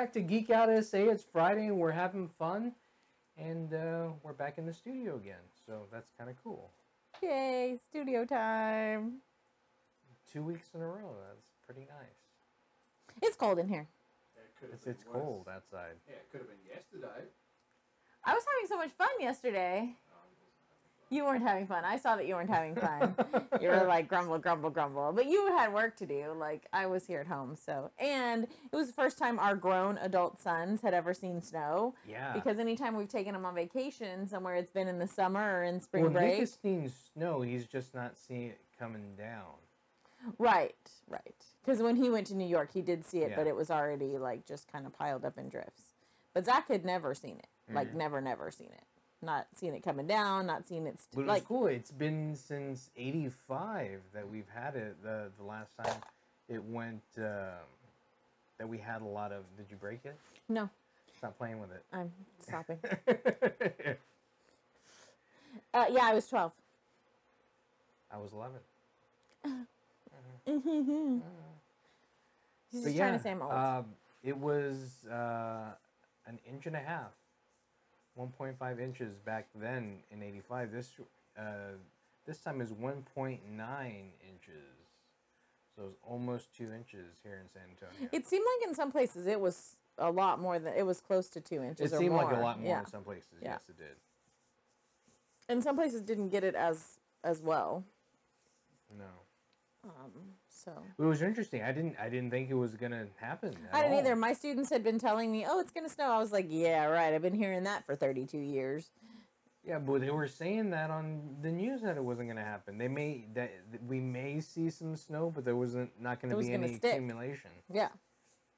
back to Geek Out SA. It's Friday and we're having fun. And we're back in the studio again. So that's kind of cool. Yay, studio time. 2 weeks in a row. That's pretty nice. It's cold in here. Yeah, it's cold outside. Yeah, it could have been yesterday. I was having so much fun yesterday. You weren't having fun. I saw that you weren't having fun. You were like grumble, grumble, grumble. But you had work to do. Like, I was here at home, so. And it was the first time our grown adult sons had ever seen snow. Yeah. Because anytime we've taken them on vacation somewhere, it's been in the summer or in spring break. Nick has seen snow. He's just not seeing it coming down. Right, right. Because when he went to New York, he did see it, but it was already, like, just kind of piled up in drifts. But Zach had never seen it. Like, never seen it. Not seeing it coming down, not seeing it. But it was cool. It's been since '85 that we've had it. The last time it went, that we had a lot of. Did you break it? No. Stop playing with it. I'm stopping. Yeah, I was 12. I was 11. He's just trying to say I'm old. It was an inch and a half. 1.5 inches back then in '85. This time is 1.9 inches. So it's almost 2 inches here in San Antonio. It seemed like in some places it was a lot more than, it was close to 2 inches or more. It seemed like a lot more in some places. Yeah. Yes, it did. And some places didn't get it as well. No. So it was interesting. I didn't think it was gonna happen. I didn't either. My students had been telling me, "Oh, it's gonna snow." I was like, "Yeah, right. I've been hearing that for 32 years." Yeah, but they were saying that on the news that it wasn't gonna happen. We may see some snow, but there wasn't not gonna be any accumulation. Yeah,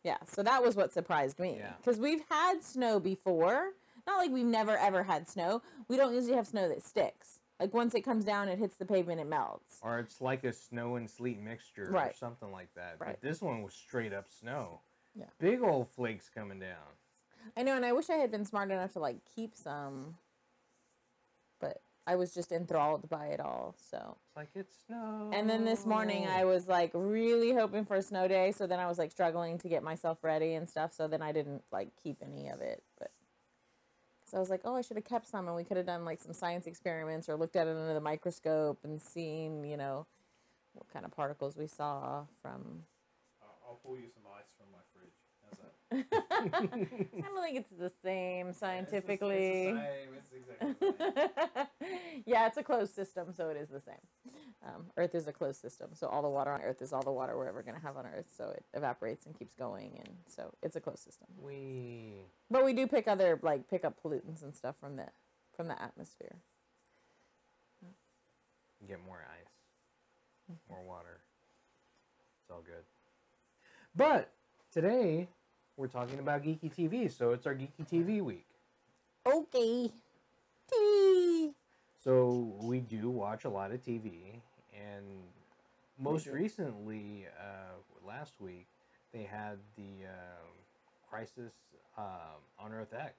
yeah. So that was what surprised me. Because we've had snow before. Not like we've never ever had snow. We don't usually have snow that sticks. Like, once it comes down, it hits the pavement, it melts. Or it's like a snow and sleet mixture or something like that. Right. But this one was straight up snow. Yeah. Big old flakes coming down. I know, and I wish I had been smart enough to, like, keep some. But I was just enthralled by it all, so. It's like, it's snow. And then this morning, I was, like, really hoping for a snow day. So then I was, like, struggling to get myself ready and stuff. So then I didn't, like, keep any of it, but. So I was like, oh, I should have kept some, and we could have done, like, some science experiments or looked at it under the microscope and seen, you know, what kind of particles we saw from... I'll pull you some ice from my fridge. How's that? I don't think it's the same scientifically. It's exactly the same. Yeah, it's a closed system, so it is the same. Earth is a closed system, so all the water on Earth is all the water we're ever going to have on Earth, so it evaporates and keeps going, and so it's a closed system. But we do pick up pollutants and stuff from the atmosphere. Get more ice, more water. It's all good. But today we're talking about Geeky TV, so it's our Geeky TV week. Okay. TV. So we do watch a lot of TV, and most recently, last week, they had the Crisis on Earth X.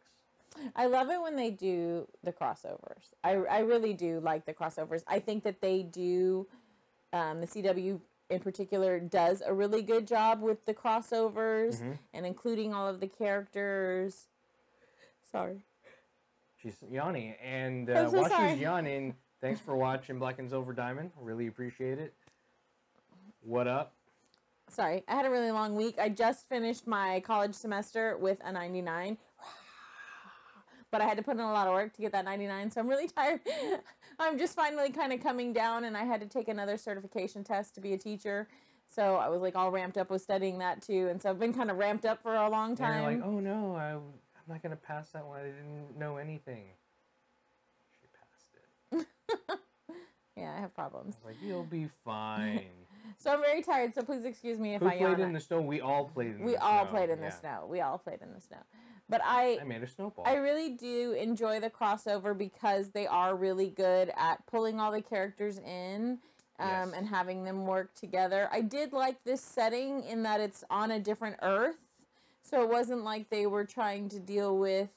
I love it when they do the crossovers. I really do like the crossovers. I think that they do, the CW in particular does a really good job with the crossovers and including all of the characters. Sorry. She's yawning, and so while sorry. she's yawning, thanks for watching Black and Silver Diamond. Really appreciate it. What up? Sorry, I had a really long week. I just finished my college semester with a 99. But I had to put in a lot of work to get that 99, so I'm really tired. I'm just finally kind of coming down, and I had to take another certification test to be a teacher. So I was like all ramped up with studying that too, and so I've been kind of ramped up for a long time. And you're like, oh no, I'm not going to pass that one. I didn't know anything. She passed it. Yeah, I have problems. I was like, you'll be fine. So I'm very tired, so please excuse me if I yawn. Who played in the snow? We all played in the snow. We all played in the snow. We all played in the snow. But I made a snowball. I really do enjoy the crossover because they are really good at pulling all the characters in and having them work together. I did like this setting in that it's on a different Earth. So it wasn't like they were trying to deal with...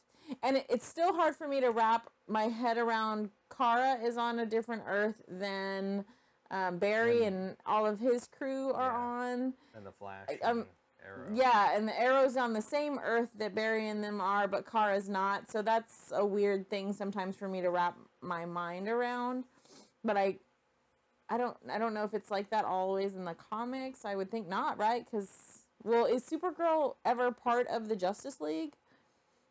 And it's still hard for me to wrap my head around Kara is on a different Earth than Barry and all of his crew are on. And the Flash Arrow. Yeah, and the Arrow's on the same Earth that Barry and them are, but Kara's not. So that's a weird thing sometimes for me to wrap my mind around. But I don't know if it's like that always in the comics. I would think not, right? Because, well, is Supergirl ever part of the Justice League?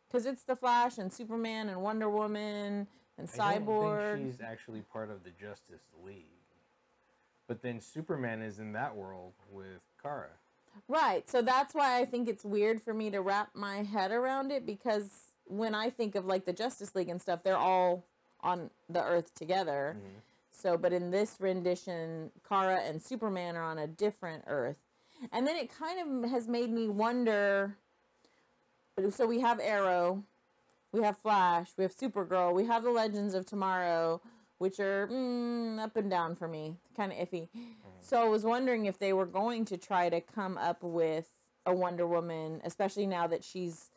Because it's the Flash and Superman and Wonder Woman and Cyborg. I don't think she's actually part of the Justice League. But then Superman is in that world with Kara. Right. So that's why I think it's weird for me to wrap my head around it, because when I think of like the Justice League and stuff, they're all on the Earth together. Mm-hmm. So, but in this rendition, Kara and Superman are on a different Earth. And then it kind of has made me wonder. So we have Arrow, we have Flash, we have Supergirl, we have the Legends of Tomorrow, which are up and down for me, kind of iffy. So I was wondering if they were going to try to come up with a Wonder Woman, especially now that she's,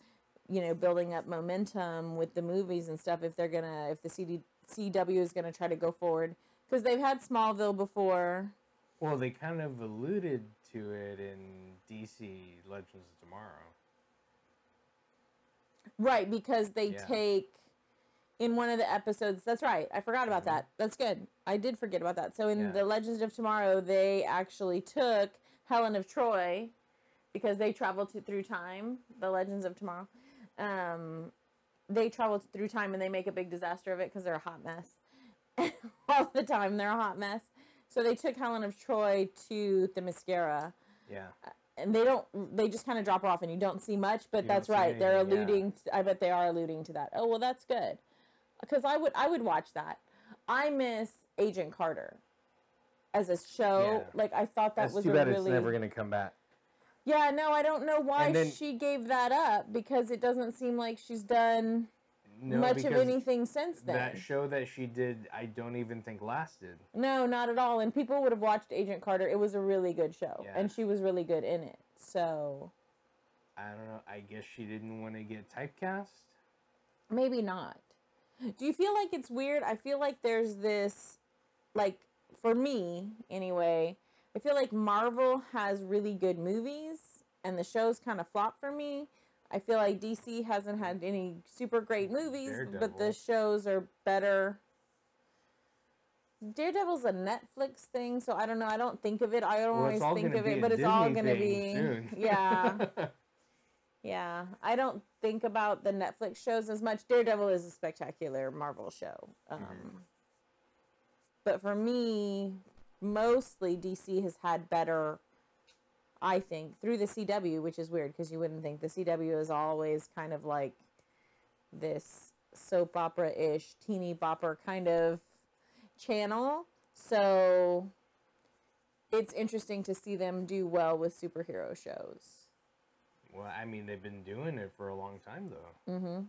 you know, building up momentum with the movies and stuff, if the CW is gonna try to go forward, because they've had Smallville before. Well, they kind of alluded to it in DC Legends of Tomorrow. Right, because they take, in one of the episodes, that's right, I forgot about that. That's good. I did forget about that. So in the Legends of Tomorrow, they actually took Helen of Troy, because they traveled through time, the Legends of Tomorrow. They traveled through time and they make a big disaster of it because they're a hot mess. All the time, they're a hot mess. So they took Helen of Troy to the Mascara. Yeah. And they just kind of drop her off and you don't see much, but that's right. They're alluding, I bet they are alluding to that. Oh, well, that's good. Because I would watch that. I miss Agent Carter as a show. Yeah. Like, I thought that was too bad it's never going to come back. Yeah, no, I don't know why she gave that up, because it doesn't seem like she's done much of anything since then. That show that she did, I don't even think lasted. No, not at all. And people would have watched Agent Carter. It was a really good show. Yeah. And she was really good in it. So I don't know. I guess she didn't want to get typecast? Maybe not. Do you feel like it's weird? I feel like there's this, like, for me, anyway, I feel like Marvel has really good movies, and the shows kind of flop for me. I feel like DC hasn't had any super great movies, but the shows are better. Daredevil's a Netflix thing, so I don't know. I don't think of it. I don't always think of it, but it's all going to be. Soon. Yeah. Yeah. I don't think about the Netflix shows as much. Daredevil is a spectacular Marvel show. But for me, mostly DC has had better, I think, through the CW, which is weird because you wouldn't think. The CW is always kind of like this soap opera-ish, teeny bopper kind of channel. So it's interesting to see them do well with superhero shows. Well, I mean, they've been doing it for a long time, though. Mm-hmm.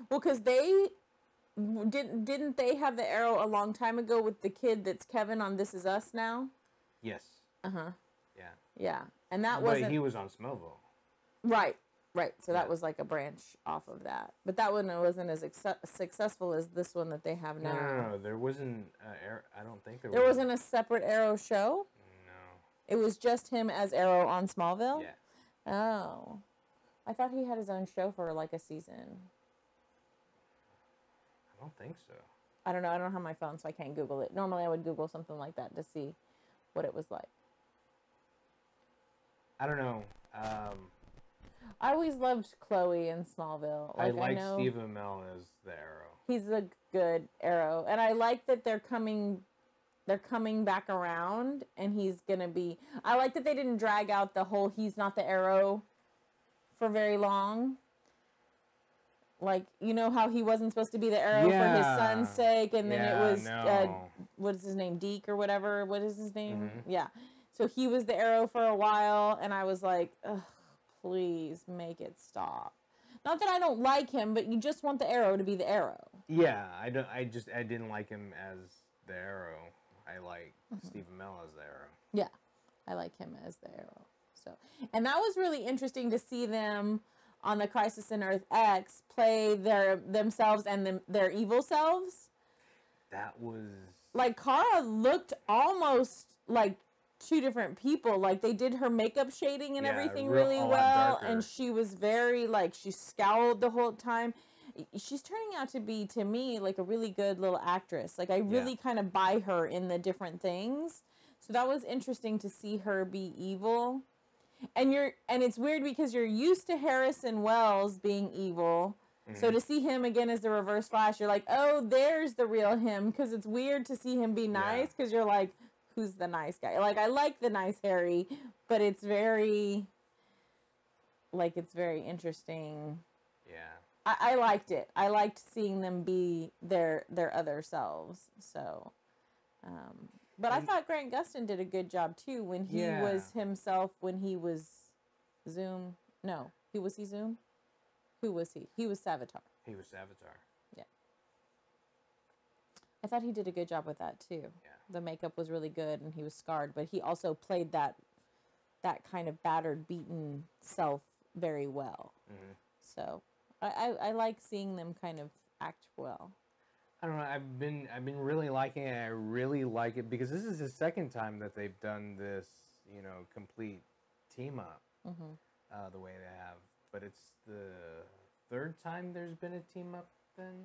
Well, because they didn't they have the Arrow a long time ago with the kid that's Kevin on This Is Us now? Yes. Uh-huh. Yeah. Yeah. And that wasn't... But he was on Smallville. Right. Right. So that was like a branch off of that. But that one wasn't as successful as this one that they have now. No. There wasn't... I don't think there wasn't a separate Arrow show? No. It was just him as Arrow on Smallville? Yeah. Oh. I thought he had his own show for like a season. I don't think so. I don't know. I don't have my phone, so I can't Google it. Normally, I would Google something like that to see what it was like. I don't know. I always loved Chloe in Smallville. Like, I like Steve Amell as the Arrow. He's a good Arrow, and I like that they're coming back around, and he's gonna be. I like that they didn't drag out the whole he's not the Arrow for very long. Like, you know how he wasn't supposed to be the Arrow for his son's sake, and then it was what is his name, Geek or whatever? What is his name? Mm-hmm. Yeah. So he was the Arrow for a while, and I was like, ugh, please make it stop. Not that I don't like him, but you just want the Arrow to be the Arrow. Yeah, I didn't like him as the Arrow. I like Steve Amell as the Arrow. Yeah, I like him as the Arrow. So, and that was really interesting to see them on the Crisis on Earth X play themselves and their evil selves. That was... Like, Kara looked almost like two different people. Like they did her makeup shading and everything a really lot well, darker. and she was very like she scowled the whole time. She's turning out to be, to me, like a really good little actress. Like I really kind of buy her in the different things. So that was interesting to see her be evil. And it's weird because you're used to Harrison Wells being evil. So to see him again as the Reverse Flash, you're like, oh, there's the real him. Because it's weird to see him be nice. Because you're like, who's the nice guy? Like, I like the nice Harry, but it's very, like, it's very interesting. Yeah. I liked it. I liked seeing them be their other selves. So, but I thought Grant Gustin did a good job too when he was himself, when he was Zoom. No, was he Zoom? Who was he? He was Savitar. He was Savitar. Yeah. I thought he did a good job with that too. Yeah. The makeup was really good and he was scarred, but he also played that kind of battered, beaten self very well. Mm-hmm. So I like seeing them kind of act well. I don't know. I've been really liking it. I really like it because this is the second time that they've done this, complete team up the way they have. But it's the third time there's been a team up then.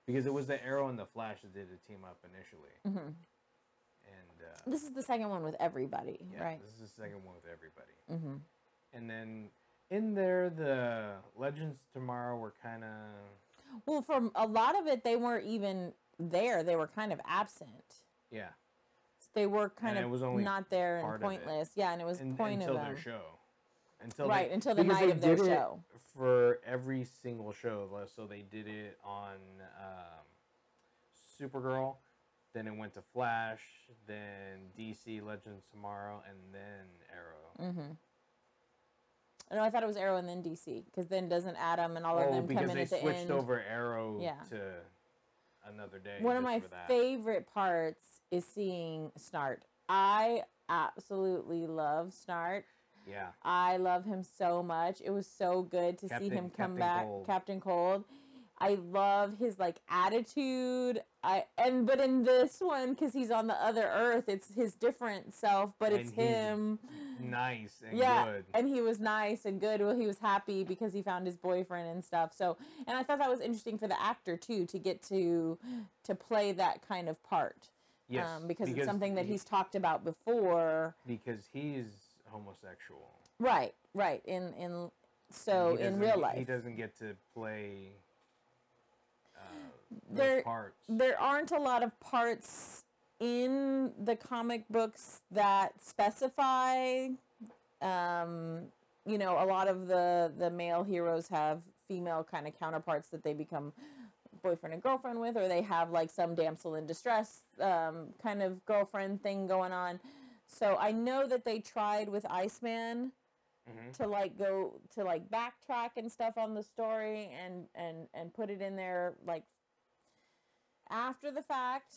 Because it was the Arrow and the Flash that did a team up initially. Mm-hmm. And this is the second one with everybody, right? This is the second one with everybody. Mm-hmm. And then in there, the Legends Tomorrow were kind of... Well, for a lot of it, they weren't even there. They were kind of absent. Yeah. They were kind of not there and pointless. Yeah, and it was point of them. Until their show. Until the night of their show. For every single show. So they did it on Supergirl, then it went to Flash, then DC Legends Tomorrow, and then Arrow. Mm-hmm. No, I thought it was Arrow and then DC, because then doesn't Adam and all of them come in at the end? because they switched over Arrow to another day. One of my favorite parts is seeing Snart. I absolutely love Snart. Yeah. I love him so much. It was so good to see him come back. Captain Cold. I love his attitude. But in this one, because he's on the other Earth, it's his different self, but it's him. Nice and good. And he was nice and good. Well, he was happy because he found his boyfriend and stuff. So, and I thought that was interesting for the actor too, to get to play that kind of part. Yes. Because it's something that he's talked about before. Because he's homosexual. Right. In real life, he doesn't get to play those parts. There aren't a lot of parts in the comic books that specify. A lot of the male heroes have female kind of counterparts that they become boyfriend and girlfriend with, or they have some damsel in distress kind of girlfriend thing going on. So I know that they tried with Iceman to go to backtrack and stuff on the story and put it in there after the fact,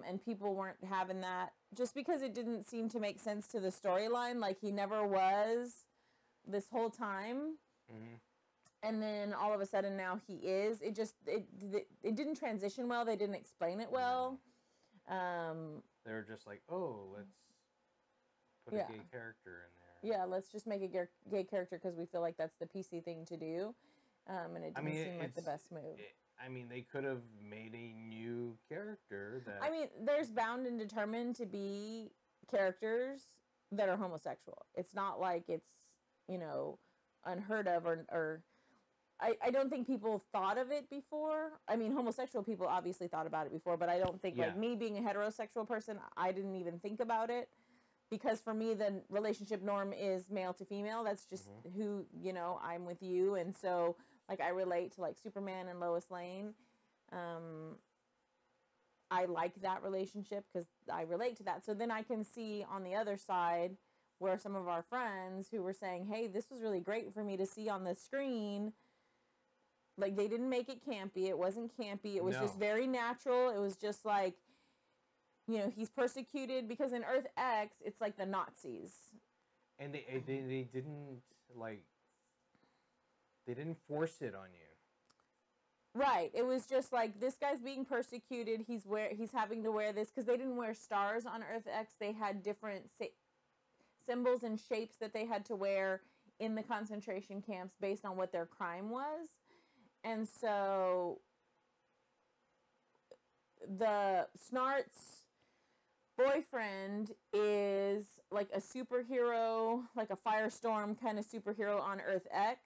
and people weren't having that just because it didn't seem to make sense to the storyline. He never was this whole time. And then all of a sudden now he is. It didn't transition well. They didn't explain it well. They were just let's put a gay character in there. Yeah, let's just make a gay character because we feel like that's the PC thing to do. And it didn't seem like the best move. They could have made a new character that... there's bound and determined to be characters that are homosexual. It's not like it's, unheard of or I don't think people thought of it before. Homosexual people obviously thought about it before, but I don't think, me being a heterosexual person, I didn't even think about it. Because for me, the relationship norm is male to female. That's just who, I'm with you. And so, I relate to, Superman and Lois Lane. I like that relationship because I relate to that. So then I can see on the other side where some of our friends who were saying, hey, this was really great for me to see on the screen. They didn't make it campy. It wasn't campy. It was just very natural. It was just he's persecuted because in Earth X, it's the Nazis. And they didn't they didn't force it on you. Right. It was just like this guy's being persecuted. He's having to wear this because they didn't wear stars on Earth X. They had different symbols and shapes that they had to wear in the concentration camps based on what their crime was. And so the Snart's boyfriend is like a superhero, like a Firestorm kind of superhero on Earth X.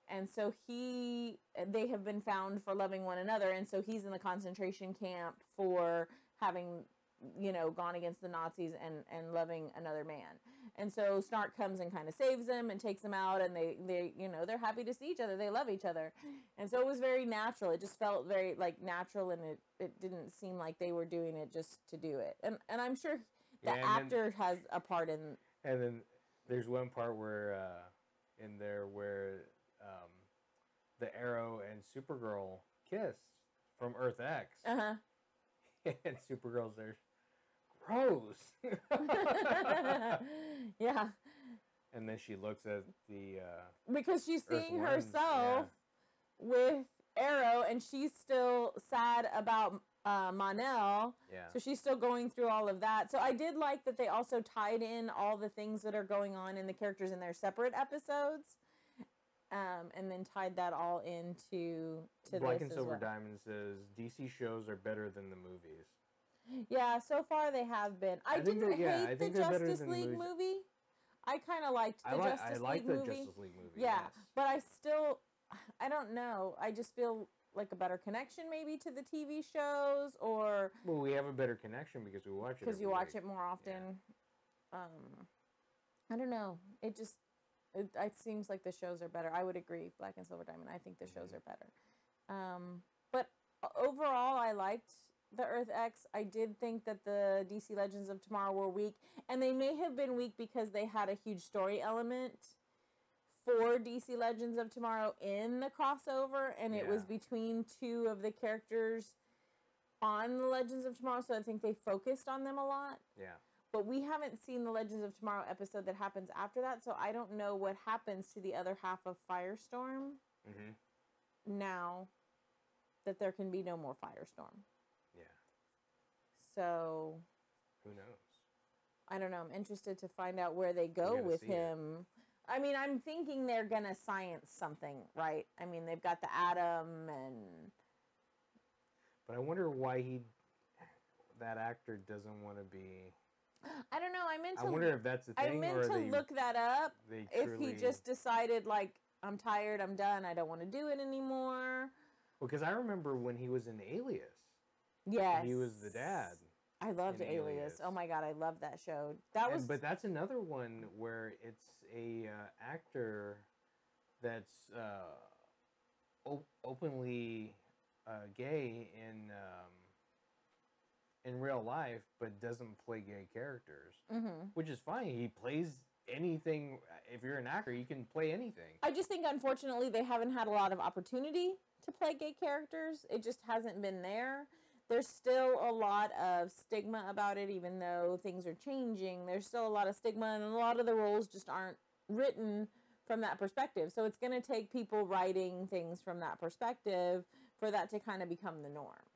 And so they have been found for loving one another. And so he's in the concentration camp for having, gone against the Nazis and loving another man. And so Snart comes and kind of saves him and takes him out, and they're happy to see each other. They love each other. And so it was very natural. It just felt very like natural, and it didn't seem like they were doing it just to do it. And I'm sure the actor has a part in. And then there's one part where in there where the Arrow and Supergirl kiss from Earth X. Uh-huh. And Supergirl's there. Gross. Yeah. And then she looks at the because she's seeing Earth herself with Arrow, and she's still sad about Mon-El. Yeah. So she's still going through all of that. So I did like that they also tied in all the things that are going on in the characters in their separate episodes. And then tied that all into Black this and as Silver well. Diamond says DC shows are better than the movies. Yeah, so far they have been. I didn't hate the Justice League movie. I kind of liked the Justice League movie. Justice League movie. Yeah, yes. but I don't know. I just feel like a better connection maybe to the TV shows, or Well, we have a better connection because we watch it. because you watch it more often. Yeah. I don't know. It seems like the shows are better. I would agree. Black and Silver Diamond. I think the shows are better. But overall, I liked the Earth X. I did think that the DC Legends of Tomorrow were weak, and they may have been weak because they had a huge story element for DC Legends of Tomorrow in the crossover, and it was between two of the characters on the Legends of Tomorrow, so I think they focused on them a lot. Yeah. But we haven't seen the Legends of Tomorrow episode that happens after that, so I don't know what happens to the other half of Firestorm now that there can be no more Firestorm. Yeah. So Who knows? I don't know. I'm interested to find out where they go with him. I mean, I'm thinking they're going to science something, right? I mean, they've got the atom and... But I wonder why that actor doesn't want to be... I don't know. I wonder if that's the thing. I meant to look that up. If he just decided, like, I'm tired, I'm done, I don't want to do it anymore. Well, because I remember when he was in Alias. Yes. He was the dad. I loved Alias. Oh my God, I love that show. But that's another one where it's a actor that's openly gay in real life, but doesn't play gay characters, which is fine. He plays anything. If you're an actor, you can play anything. I just think, unfortunately, they haven't had a lot of opportunity to play gay characters. It just hasn't been there. There's still a lot of stigma about it, even though things are changing. There's still a lot of stigma, and a lot of the roles just aren't written from that perspective. So it's going to take people writing things from that perspective for that to kind of become the norm.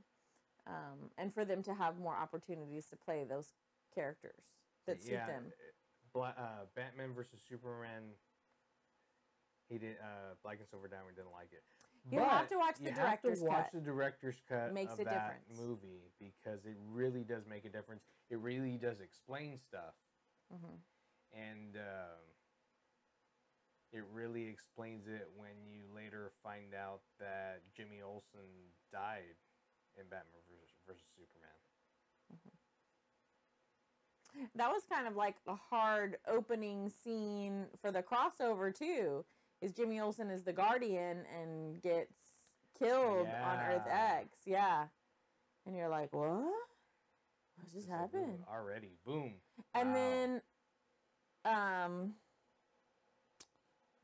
And for them to have more opportunities to play those characters that suit them. Batman versus Superman, he did. Black and Silver Diamond didn't like it. You have to watch the director's cut. You have to watch the director's cut Makes of a that difference. movie because it really does make a difference. It really does explain stuff, and it really explains it when you later find out that Jimmy Olsen died in Batman versus Superman. That was kind of like a hard opening scene for the crossover too. Is Jimmy Olsen is the Guardian and gets killed on Earth X. Yeah. And you're like, what? What just happened? Already. Boom. And then, oh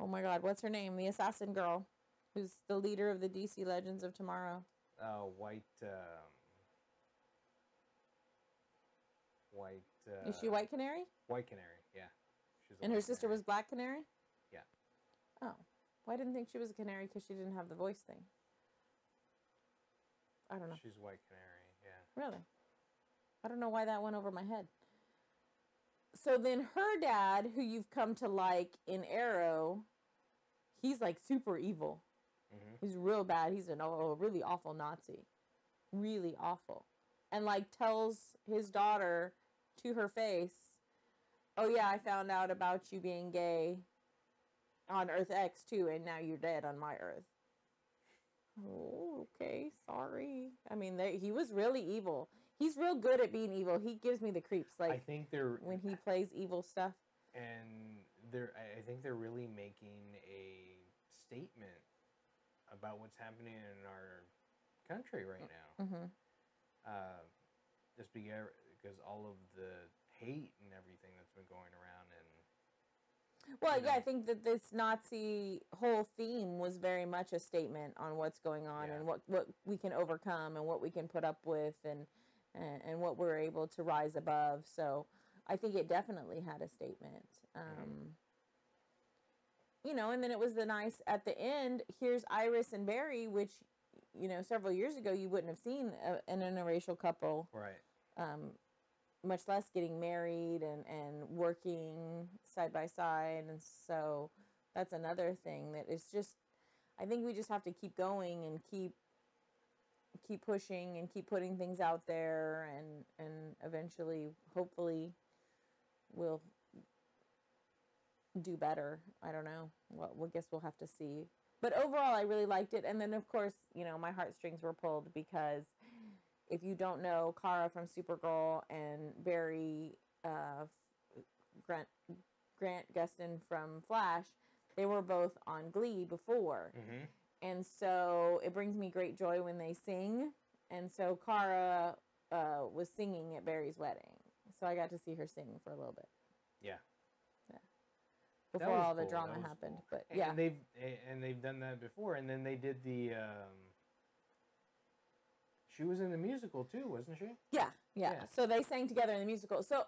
my God, what's her name? The assassin girl, who's the leader of the DC Legends of Tomorrow. White. Is she White Canary? White Canary, yeah. And her sister was Black Canary? Yeah. Oh. Well, I didn't think she was a canary because she didn't have the voice thing. I don't know. She's White Canary, yeah. Really? I don't know why that went over my head. So then her dad, who you've come to like in Arrow, he's like super evil. Mm-hmm. He's real bad. He's a really awful Nazi. Really awful. And like tells his daughter to her face, oh yeah, I found out about you being gay on Earth X too, and now you're dead on my Earth. Oh, okay, sorry. I mean, he was really evil. He's real good at being evil. He gives me the creeps. Like I think they're when he plays evil stuff. And I think they're really making a statement about what's happening in our country right now. Mm-hmm. Just because all of the hate and everything that's been going around, and well, yeah, I think that this Nazi whole theme was very much a statement on what's going on and what we can overcome and what we can put up with and what we're able to rise above. So I think it definitely had a statement. You know, and then it was the nice at the end. Here's Iris and Barry, which, you know, several years ago you wouldn't have seen an interracial couple, right? Much less getting married and working side by side. And so that's another thing that is just, I think we just have to keep going and keep pushing and keep putting things out there, and eventually, hopefully, we'll do better. I don't know. Well, I guess we'll have to see. But overall, I really liked it. And then, of course, you know, my heartstrings were pulled because if you don't know, Kara from Supergirl and Barry Grant Gustin from Flash, they were both on Glee before. Mm-hmm. And so it brings me great joy when they sing. And so Kara was singing at Barry's wedding. So I got to see her sing for a little bit. Yeah. Before all the drama happened. Cool. But yeah. And they've done that before. And then they did the she was in the musical too, wasn't she? Yeah. So they sang together in the musical. So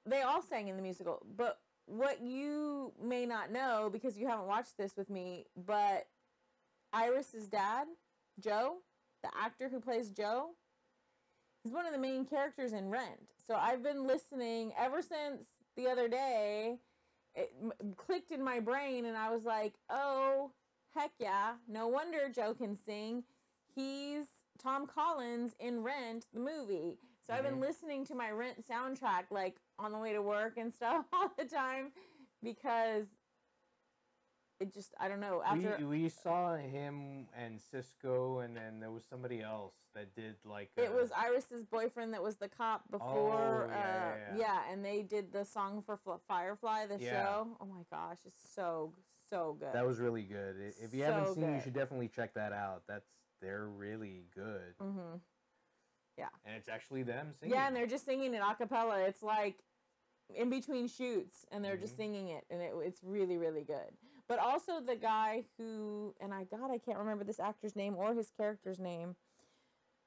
they all sang in the musical. But what you may not know, because you haven't watched this with me, but Iris's dad, Joe, the actor who plays Joe, he's one of the main characters in Rent. So I've been listening ever since the other day. It clicked in my brain, and I was like, oh, heck yeah. No wonder Joe can sing. He's Tom Collins in Rent, the movie. So I've been listening to my Rent soundtrack, like, on the way to work and stuff all the time, because it just, I don't know. After we saw him and Cisco, and then there was somebody else that did like. It was Iris's boyfriend that was the cop before. Oh, yeah, and they did the song for Firefly, the show. Oh my gosh, it's so good. That was really good. If you haven't seen it, you should definitely check that out. They're really good. Mm-hmm. Yeah. And it's actually them singing. Yeah, and they're just singing it a cappella. It's like in between shoots, and they're just singing it, and it's really, really good. But also the guy who, and I can't remember this actor's name or his character's name.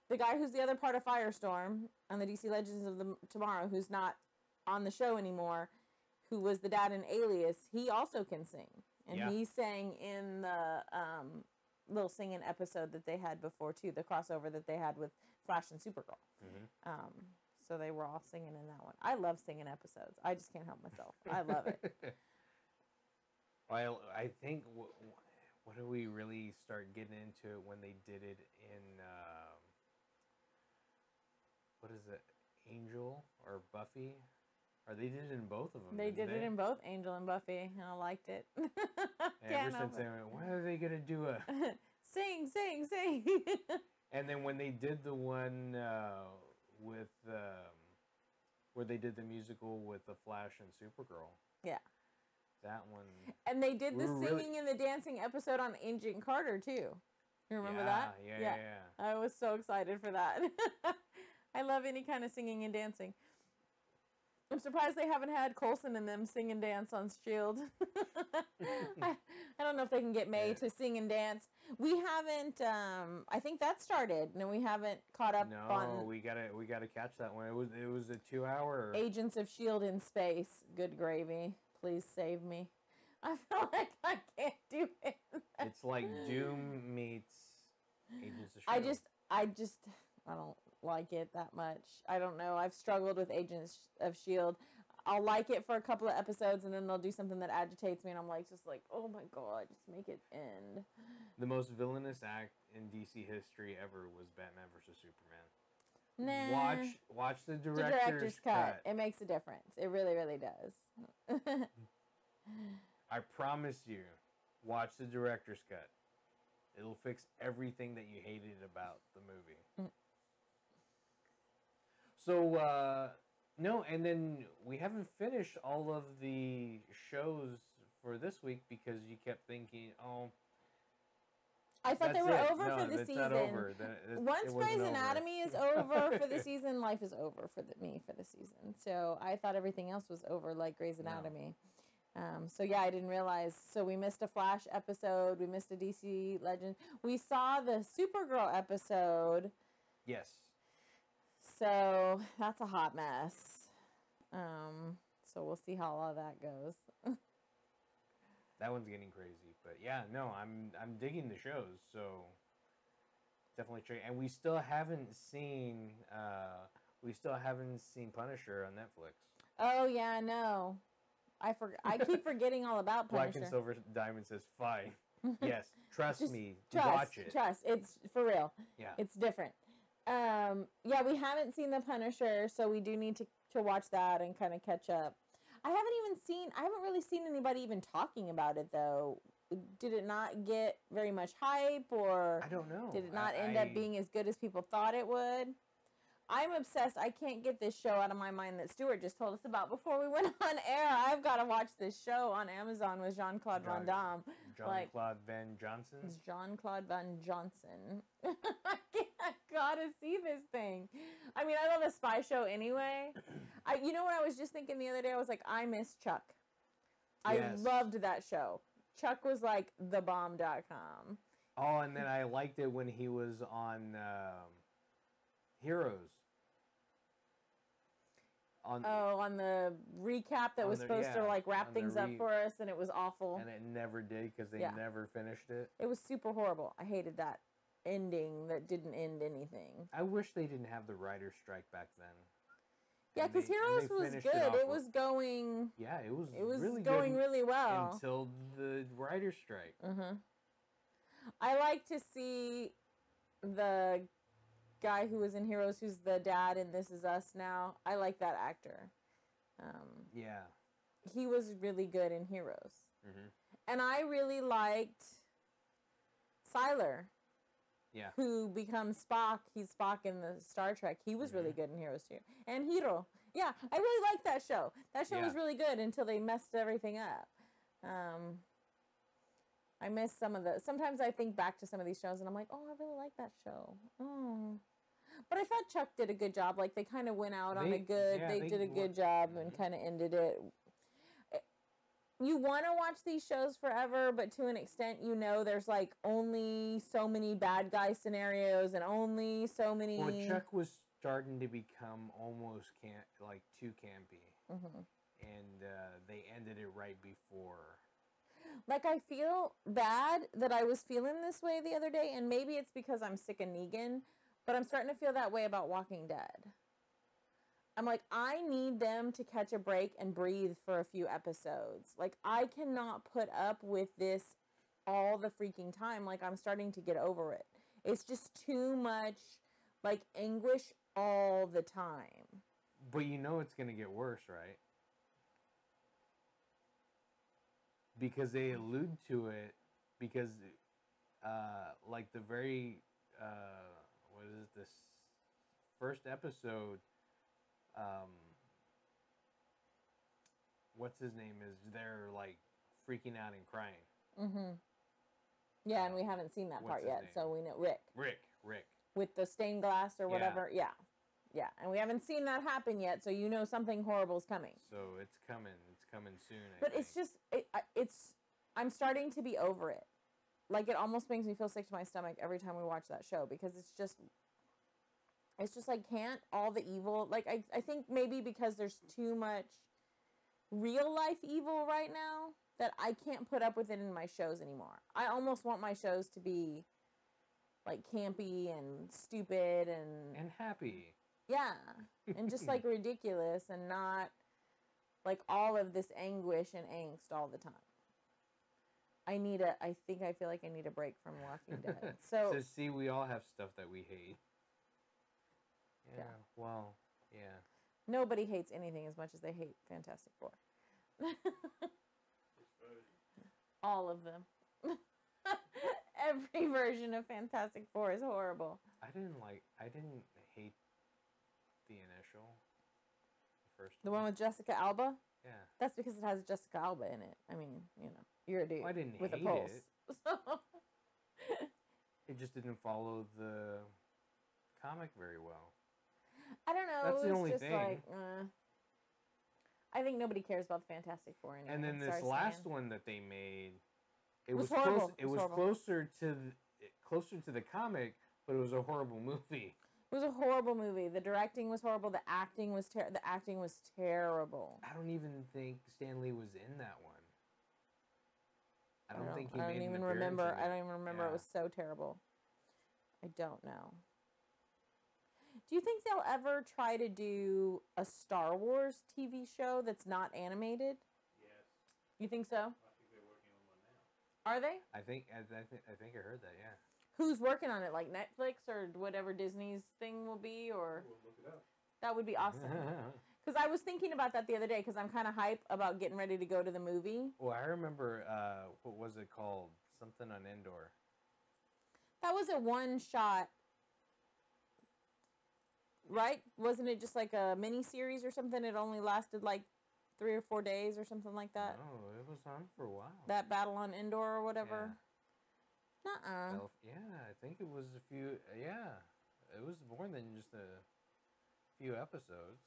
The guy who's the other part of Firestorm on the DC Legends of Tomorrow, who's not on the show anymore, who was the dad in Alias, he also can sing. And he sang in the little singing episode that they had before, too, the crossover that they had with Flash and Supergirl. So they were all singing in that one. I love singing episodes. I just can't help myself. I love it. Well, I think what do we really start getting into it when they did it in what is it, Angel or Buffy? Or they did it in both of them. They did it in both Angel and Buffy, and I liked it. Ever since they went, when are they gonna do a sing? And then when they did the one with where they did the musical with the Flash and Supergirl. Yeah. That one. And they did the singing and the dancing episode on Agent Carter too. You remember that? Yeah. I was so excited for that. I love any kind of singing and dancing. I'm surprised they haven't had Coulson and them sing and dance on S.H.I.E.L.D. I don't know if they can get May to sing and dance. We haven't. I think that started, and we haven't caught up on. No, we gotta catch that one. It was a 2-hour. Agents of S.H.I.E.L.D. in space. Good gravy. Please save me. I feel like I can't do it. It's like Doom meets Agents of S.H.I.E.L.D. I don't like it that much. I don't know. I've struggled with Agents of S.H.I.E.L.D. I'll like it for a couple of episodes, and then they'll do something that agitates me, and I'm like, just like, oh my god, just make it end. The most villainous act in DC history ever was Batman vs Superman. Nah. Watch the director's cut. It makes a difference. It really, really does. I promise you, watch the director's cut. It'll fix everything that you hated about the movie. So, no, and then we haven't finished all of the shows for this week because you kept thinking, oh, I thought they were over for the that's season. Not over. Once Grey's Anatomy is over for the season, life is over for me for the season. So I thought everything else was over, like Grey's Anatomy. No. So yeah, I didn't realize. So we missed a Flash episode. We missed a DC Legend. We saw the Supergirl episode. Yes. So that's a hot mess. So we'll see how all that goes. That one's getting crazy, but yeah, no, I'm digging the shows, so definitely check. And we still haven't seen Punisher on Netflix. Oh yeah, no, I keep forgetting all about Punisher. Black and Silver Diamond says fine. Yes, trust me, trust, watch it. Trust, it's for real. Yeah, it's different. Yeah, we haven't seen the Punisher, so we do need to watch that and kind of catch up. I haven't really seen anybody even talking about it though. Did it not get very much hype, or I don't know. Did it not end up being as good as people thought it would? I'm obsessed. I can't get this show out of my mind that Stuart just told us about before we went on air. I've got to watch this show on Amazon with Jean-Claude Van Damme. Jean-Claude Van Johnson? It's Jean-Claude Van Johnson. I gotta see this thing. I mean, I love a spy show anyway. You know what I was just thinking the other day? I was like, I miss Chuck. I loved that show. Chuck was like thebomb.com. Oh, and then I liked it when he was on Heroes. On the recap that was supposed to like wrap things up for us, and it was awful. And it never did because they never finished it. It was super horrible. I hated that ending that didn't end anything. I wish they didn't have the writer's strike back then. Yeah, because Heroes was good. It was going. Yeah, it was really going really well until the writer's strike. I like to see the guy who was in Heroes, who's the dad in This Is Us now. I like that actor. Yeah. He was really good in Heroes. And I really liked Sylar. Yeah. Who becomes Spock. He's Spock in the Star Trek. He was really good in Heroes too. And Hiro. Yeah, I really liked that show. That show was really good until they messed everything up. I miss some of the... Sometimes I think back to some of these shows and I'm like, oh, I really like that show. Oh. But I thought Chuck did a good job. Like, they kind of went out on a good... they did a good job and kind of ended it. You want to watch these shows forever, but to an extent, you know, there's like only so many bad guy scenarios and only so many... Well, Chuck was starting to become almost too campy. And they ended it right before... Like, I feel bad that I was feeling this way the other day, and maybe it's because I'm sick of Negan, but I'm starting to feel that way about Walking Dead. I'm like, I need them to catch a break and breathe for a few episodes. Like, I cannot put up with this all the freaking time. Like, I'm starting to get over it. It's just too much, like, anguish all the time. But you know it's going to get worse, right? Because they allude to it, because, like, the very, what is it, this first episode, what's his name is, they're, like, freaking out and crying. Yeah, and we haven't seen that part yet, so we know, Rick. Rick. With the stained glass or whatever, yeah, and we haven't seen that happen yet, so you know something horrible's coming. So it's coming soon, But it's just, I'm starting to be over it. Like, it almost makes me feel sick to my stomach every time we watch that show, because it's just like, can't all the evil, like, I think maybe because there's too much real life evil right now that I can't put up with it in my shows anymore. I almost want my shows to be like campy and stupid and happy. yeah, and just like ridiculous and not like all of this anguish and angst all the time. I feel like I need a break from Walking Dead. So see, we all have stuff that we hate. Yeah. Yeah. Well, yeah. Nobody hates anything as much as they hate Fantastic Four. All of them. Every version of Fantastic Four is horrible. I didn't hate the initial. The first The one with Jessica Alba? Yeah. That's because it has Jessica Alba in it. I mean, you're a dude I didn't with hate a pulse. it. So It just didn't follow the comic very well. I don't know. That's the only just thing. Like, I think nobody cares about the Fantastic Four anymore. And then this last one that they made, it was horrible. It was closer to the comic, but it was a horrible movie. It was a horrible movie. The directing was horrible. The acting was terrible. I don't even think Stan Lee was in that one. I don't think he I made don't an even appearance remember. in it. I don't even remember. Yeah. It was so terrible. I don't know. Do you think they'll ever try to do a Star Wars TV show that's not animated? Yes. You think so? I think they're working on one now. Are they? I think I heard that. Yeah. Who's working on it? Like Netflix or whatever Disney's thing will be, or We'll look it up. that would be awesome. Because I was thinking about that the other day. Because I'm kind of hype about getting ready to go to the movie. Well, I remember what was it called? Something on Endor. That was a one shot. Right? Wasn't it just like a mini series or something? It only lasted like 3 or 4 days or something like that. No, it was on for a while. That Battle on Endor or whatever. Nuh-uh. Yeah, I think it was a few. Yeah, it was more than just a few episodes.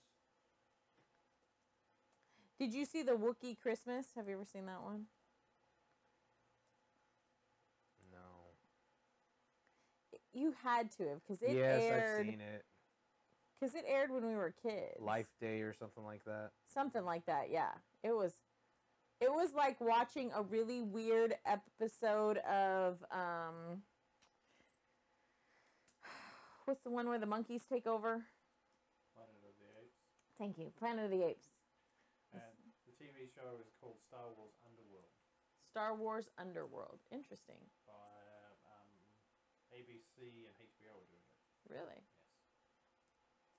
Did you see the Wookiee Christmas? Have you ever seen that one? No. You had to have, because it yes, aired. I've seen it. Because it aired when we were kids. Life Day or something like that. Something like that, yeah. It was like watching a really weird episode of what's the one where the monkeys take over? Planet of the Apes. Thank you. Planet of the Apes. And the TV show is called Star Wars Underworld. Star Wars Underworld. Interesting. By ABC and HBO are doing it. Really? Yes.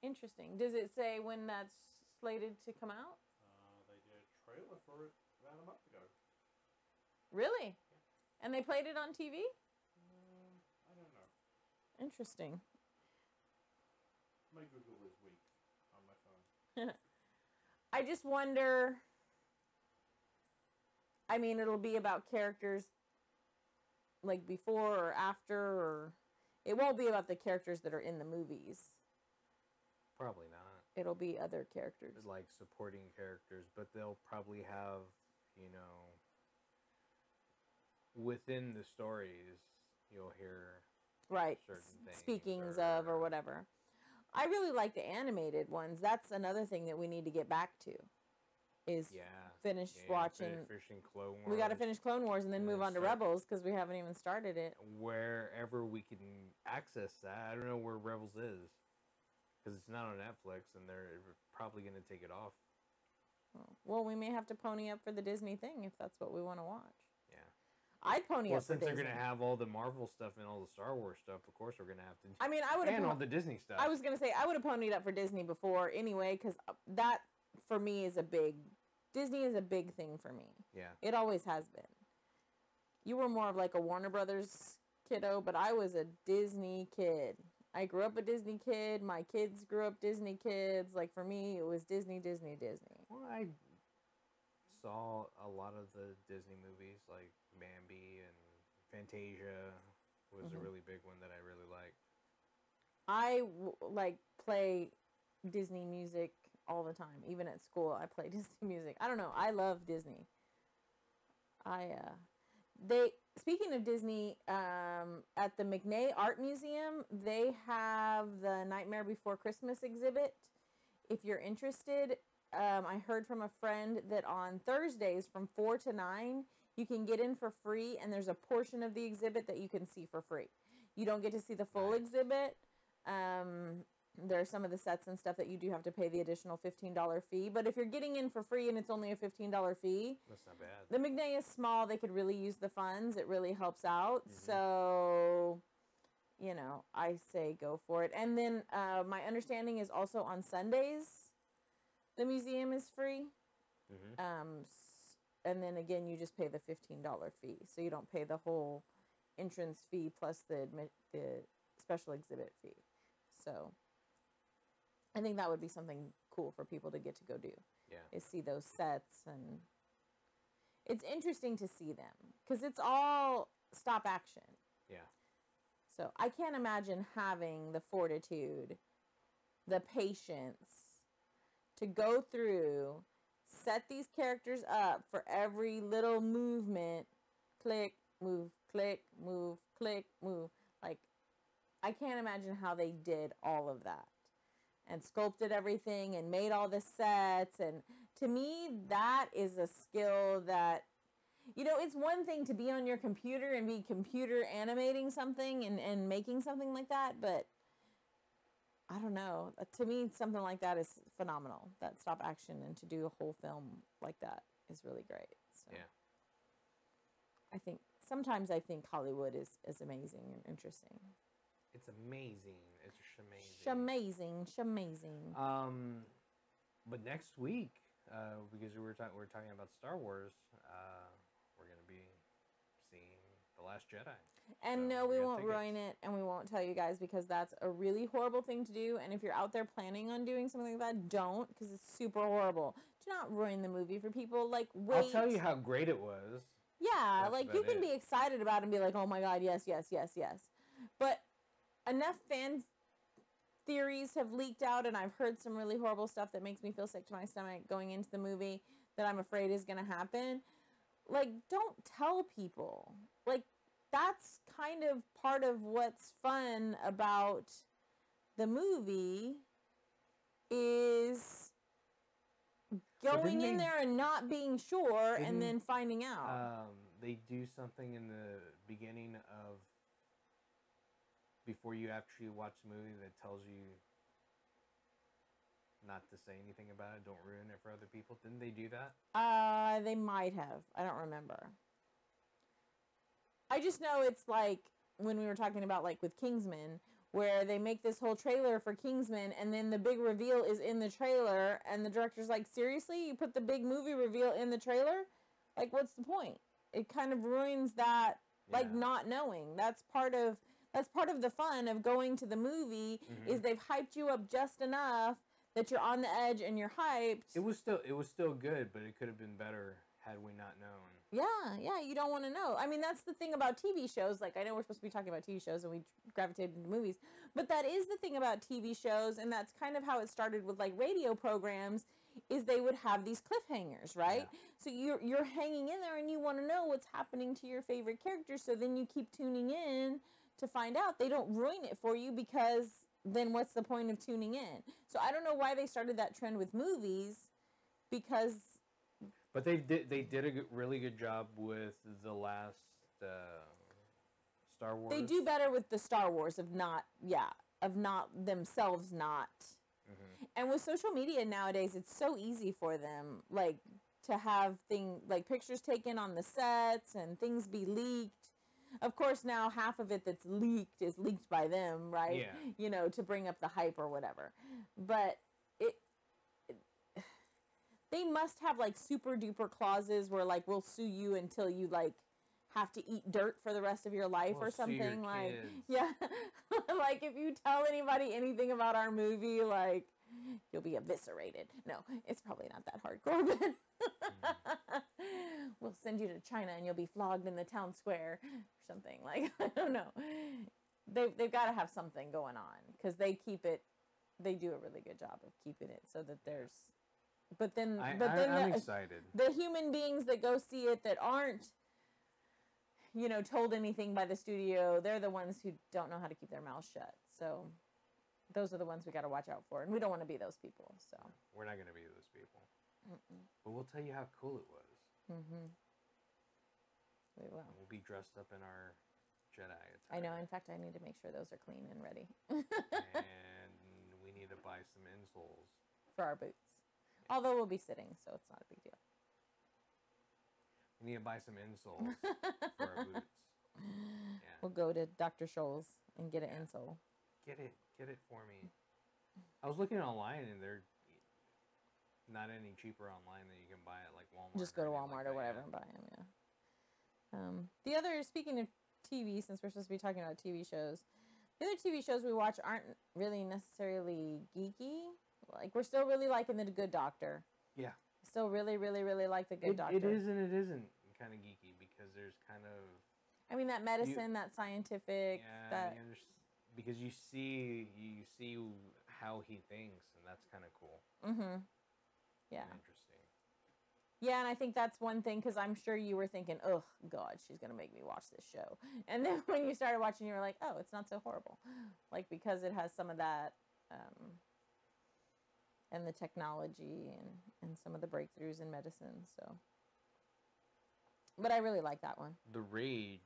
Interesting. Does it say when that's slated to come out? They did a trailer for it about a month ago. Really? Yeah. And they played it on TV? I don't know. Interesting. My Google is weak on my phone. I just wonder. I mean, it'll be about characters like before or after, or it won't be about the characters that are in the movies. Probably not. It'll be other characters. Like supporting characters, but they'll probably have, within the stories, you'll hear right certain things. Speakings of or whatever. I really like the animated ones. That's another thing that we need to get back to. Is finish watching. Finishing Clone Wars. We got to finish Clone Wars and then move on to Rebels because we haven't even started it. Wherever we can access that, I don't know where Rebels is. Because it's not on Netflix, and they're probably going to take it off. Well, we may have to pony up for the Disney thing if that's what we want to watch. Yeah. I'd pony up for Disney. Since they're going to have all the Marvel stuff and all the Star Wars stuff, of course we're going to have to. I mean, I would have. And all the Disney stuff. I was going to say, I would have ponied up for Disney before anyway, because that, for me, is a big. Disney is a big thing for me. Yeah. It always has been. You were more of like a Warner Brothers kiddo, but I was a Disney kid. I grew up a Disney kid. My kids grew up Disney kids. Like, for me, it was Disney, Disney, Disney. Well, I saw a lot of the Disney movies, like Bambi and Fantasia was a really big one that I really liked. I, play Disney music all the time. Even at school, I play Disney music. I don't know. I love Disney. Speaking of Disney, at the McNay Art Museum, they have the Nightmare Before Christmas exhibit. If you're interested, I heard from a friend that on Thursdays from 4 to 9, you can get in for free, and there's a portion of the exhibit that you can see for free. You don't get to see the full exhibit. There are some of the sets and stuff that you do have to pay the additional $15 fee. But if you're getting in for free and it's only a $15 fee, that's not bad. The McNay is small. They could really use the funds. It really helps out. So, you know, I say go for it. And then my understanding is also on Sundays, the museum is free. And then again, you just pay the $15 fee. So you don't pay the whole entrance fee plus the special exhibit fee. So I think that would be something cool for people to get to go do. Yeah. Is see those sets, and it's interesting to see them because it's all stop action. Yeah. So I can't imagine having the fortitude, the patience to go through, set these characters up for every little movement, click, move, click, move, click, move. Like, I can't imagine how they did all of that and sculpted everything and made all the sets. And to me, that is a skill that, you know, it's one thing to be on your computer and be computer animating something and making something like that, but I don't know. To me, something like that is phenomenal. That stop action, and to do a whole film like that is really great. So yeah. Sometimes I think Hollywood is amazing and interesting. It's amazing. It's just amazing. Shamazing. But next week, because we're talking about Star Wars, we're gonna be seeing The Last Jedi. And so no, we won't ruin it, and we won't tell you guys because that's a really horrible thing to do. And if you're out there planning on doing something like that, don't, because it's super horrible. Do not ruin the movie for people. Like, wait. I'll tell you how great it was. Yeah, like you can be excited about it and be like, oh my god, yes, yes, yes, yes. But enough fan theories have leaked out, and I've heard some really horrible stuff that makes me feel sick to my stomach going into the movie that I'm afraid is going to happen. Like, don't tell people. Like, that's kind of part of what's fun about the movie is going in there and not being sure and then finding out. They do something in the beginning of, before you actually watch the movie, that tells you not to say anything about it. Don't ruin it for other people. Didn't they do that? They might have. I don't remember. I just know it's like when we were talking about, like, with Kingsman, where they make this whole trailer for Kingsman, and then the big reveal is in the trailer, and the director's like, seriously? You put the big movie reveal in the trailer? Like, what's the point? It kind of ruins that, like, not knowing. That's part of the fun of going to the movie, is they've hyped you up just enough that you're on the edge and you're hyped. It was still good, but it could have been better had we not known. Yeah, you don't want to know. I mean, that's the thing about TV shows. Like, I know we're supposed to be talking about TV shows and we gravitated into movies, but that is the thing about TV shows, and that's kind of how it started with, like, radio programs, is they would have these cliffhangers, right? Yeah. So you're hanging in there and you want to know what's happening to your favorite characters, so then you keep tuning in to find out. They don't ruin it for you, because then what's the point of tuning in? So I don't know why they started that trend with movies, because... But they did a really good job with the last Star Wars. They do better with the Star Wars of not themselves not. And with social media nowadays, it's so easy for them, like, to have pictures taken on the sets and things be leaked. Of course, now half of it that's leaked is leaked by them, right? Yeah. You know, to bring up the hype or whatever. But they must have, like, super duper clauses where, like, we'll sue you until you, like, have to eat dirt for the rest of your life or something. Like, kids. Yeah. Like, if you tell anybody anything about our movie, like, you'll be eviscerated. No, it's probably not that hardcore, but we'll send you to China and you'll be flogged in the town square or something. Like, I don't know. They've got to have something going on, because they do a really good job of keeping it so that there's... But then I'm excited. The human beings that go see it that aren't, you know, told anything by the studio, they're the ones who don't know how to keep their mouths shut. So those are the ones we got to watch out for, and we don't want to be those people. So we're not going to be those people. But we'll tell you how cool it was. We will. We'll be dressed up in our Jedi attire. I know. In fact, I need to make sure those are clean and ready And we need to buy some insoles. for our boots. Although we'll be sitting, so it's not a big deal. We need to buy some insoles for our boots. Yeah. We'll go to Dr. Scholl's and get an insole. Get it for me. I was looking online and they're not any cheaper online than you can buy at like Walmart. Just go to anything Walmart like or whatever that, and buy them, yeah. The other, speaking of TV, since we're supposed to be talking about TV shows, the other TV shows we watch aren't really necessarily geeky. Like, we're still really liking The Good Doctor. Yeah. Still really, really, really like The Good Doctor. It is and it isn't kind of geeky because there's kind of... I mean, that medicine, that scientific, that... because you see how he thinks, and that's kind of cool. Mm-hmm. Yeah. Interesting. Yeah, and I think that's one thing, because I'm sure you were thinking, oh, God, she's going to make me watch this show. And then when you started watching, you were like, oh, it's not so horrible. Like, because it has some of that, and the technology and some of the breakthroughs in medicine, so. But I really like that one. The Rage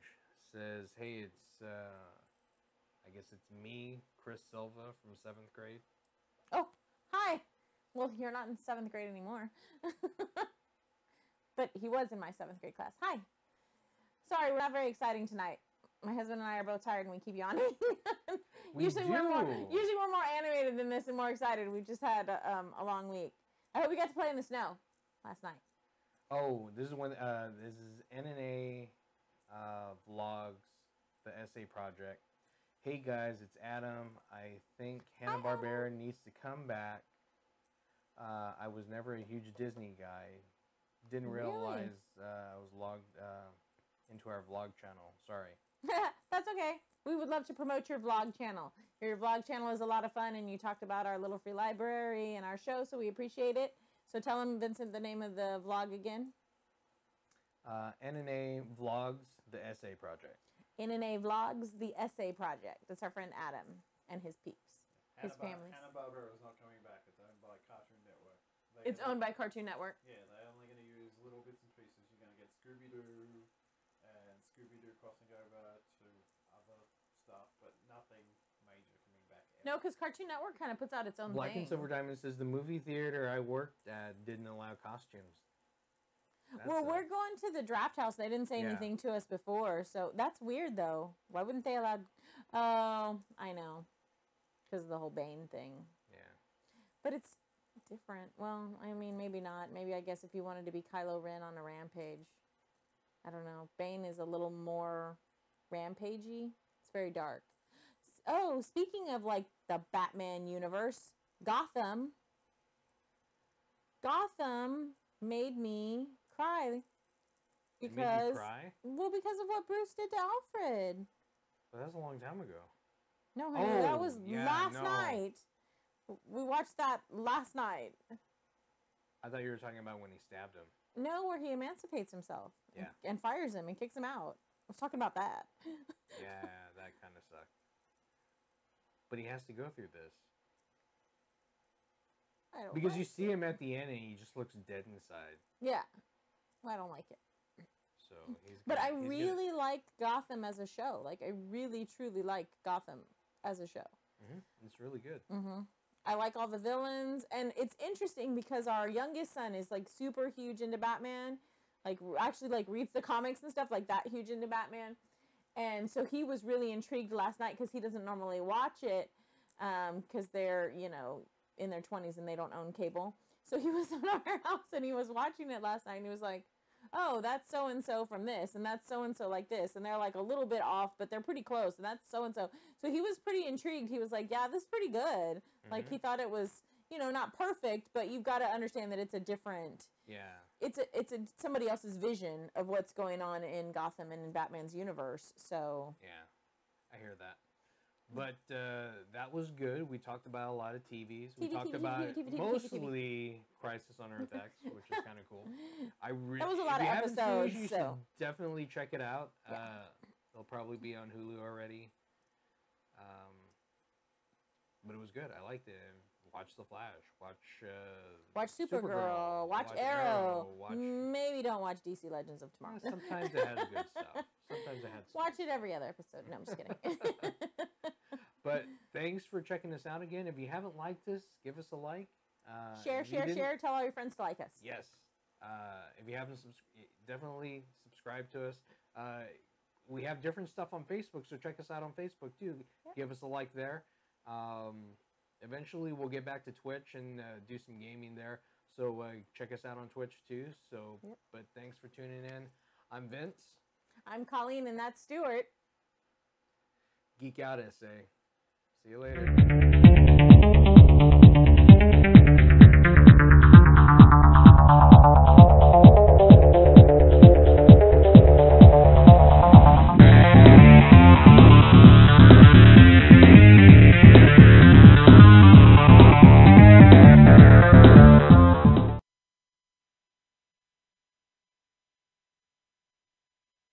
says, hey, it's, I guess it's me, Chris Silva from 7th grade. Oh, hi. Well, you're not in 7th grade anymore. But he was in my 7th grade class. Hi. Sorry, we're not very exciting tonight. My husband and I are both tired and we keep yawning. Usually we're more animated than this and more excited. We've just had a long week. I hope we got to play in the snow last night. Oh, this is this is NNA Vlogs, the essay project. Hey guys, it's Adam. I think Hanna-Barbera needs to come back. I was never a huge Disney guy. Didn't realize I was logged into our vlog channel. Sorry. That's okay. We would love to promote your vlog channel. Your vlog channel is a lot of fun, and you talked about our little free library and our show, so we appreciate it. So tell him, Vincent, the name of the vlog again. NNA Vlogs, the essay project. NNA Vlogs, the essay project. That's our friend Adam and his peeps, his family. Hanna-Barbera is not coming back. It's owned by Cartoon Network. It's owned by Cartoon Network. Yeah, they're only going to use little bits and pieces. You're going to get Scooby-Doo and Scooby-Doo crossing over to other stuff, but nothing major coming back ever. No, because Cartoon Network kind of puts out its own Black thing. and Silver Diamond says the movie theater I worked at didn't allow costumes. Well, we're going to the Draft House. They didn't say anything to us before, so that's weird, though. Why wouldn't they allow... Oh, I know. Because of the whole Bane thing. Yeah. But it's different. Well, I mean, maybe not. Maybe, I guess, if you wanted to be Kylo Ren on a rampage. I don't know. Bane is a little more rampagey. It's very dark. Oh, speaking of, like, the Batman universe, Gotham. Gotham made me cry. Because, made you cry? Well, because of what Bruce did to Alfred. But that's a long time ago. No, honey, that was last night. We watched that last night. I thought you were talking about when he stabbed him. No, where he emancipates himself. Yeah. And fires him and kicks him out. I was talking about that. Yeah, that kind of sucked. But he has to go through this. I don't Because like you see him at the end and he just looks dead inside. Yeah. I don't like it. So he's But I he's really liked Gotham as a show. Like, I really, truly like Gotham as a show. It's really good. I like all the villains. And it's interesting because our youngest son is, like, super huge into Batman. Like, actually, like, reads the comics and stuff, like, that huge into Batman. And so he was really intrigued last night because he doesn't normally watch it because they're, you know, in their 20s and they don't own cable. So he was in our house and he was watching it last night and he was like, oh, that's so-and-so from this and that's so-and-so like this. And they're like a little bit off, but they're pretty close. And that's so-and-so. So he was pretty intrigued. He was like, yeah, this is pretty good. Like he thought it was, you know, not perfect, but you've got to understand that it's a different... Yeah. It's somebody else's vision of what's going on in Gotham and in Batman's universe. So yeah, I hear that. But that was good. We talked about a lot of TVs. We talked about mostly Crisis on Earth X, which is kind of cool. That was a lot of episodes. You should definitely check it out. They'll probably be on Hulu already. But it was good. I liked it. watch The Flash, watch Supergirl, watch Arrow. Maybe don't watch DC Legends of Tomorrow. Sometimes it has good stuff. Sometimes it has. Watch it every other episode. No, I'm just kidding. But thanks for checking us out again. If you haven't liked us, give us a like. Share. Tell all your friends to like us. Yes. If you haven't, definitely subscribe to us. We have different stuff on Facebook, so check us out on Facebook too. Yep. Give us a like there. Eventually, we'll get back to Twitch and do some gaming there. So check us out on Twitch too. So, but thanks for tuning in. I'm Vince. I'm Colleen, and that's Stuart. Geek out, SA. See you later.